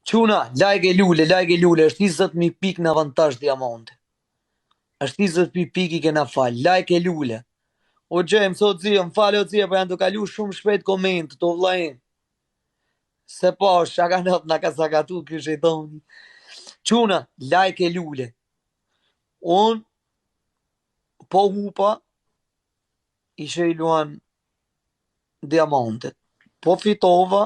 Quna, like e lule, është 20.000 pik në avantazh diamante. Është 20.000 pik i kena fal, like e lule. O gjem, sot zi, më falë o zi, po janë të kalu shumë shpejt koment, të vlajnë. Se po, shaka nëtë nga ka sakatu kjo shetoni. Quna, like e lule. Unë, po hupa, ishe i luan diamantet. Po fitova,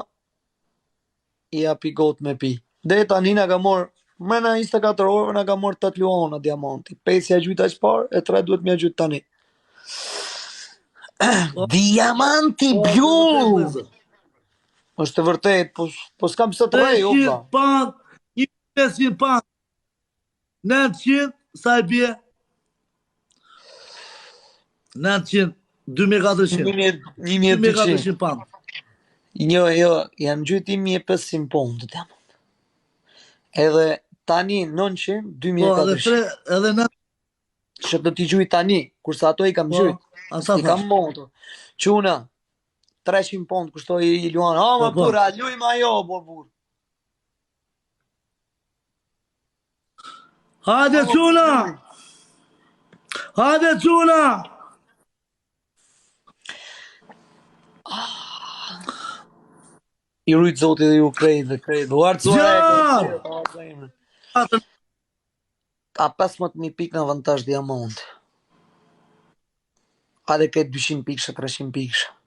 i api got me pi. Dhe tani nga ka morë, mrena 24 orë nga ka morë 8 luana diamanti. 5 ja gjyta që parë, e 3 duhet me gjyta tani. Diamanti blu! është të vërtet, po s'kam së të rej, o 300 pound, 500 pound, 900, sa i bje? 900, 2400. 1200 pound. Jo, janë gjyti 1500 pound të temë. Edhe tani 900, Po, 2400. edhe në... Që të t'i gjujt tani, kurse ato i kam gjujt. Asa I kam monto. Quna, 300 pound kushtoj i luan. Ha, ma pura, luj ma jo, bur. Hajde quna! Hajde quna! I rujtë zoti dhe ju krejtë. Gjarë! Ka 15.000 pik në avantazh diamant. A dhe këtë 200 pikshë, 300 pikshë.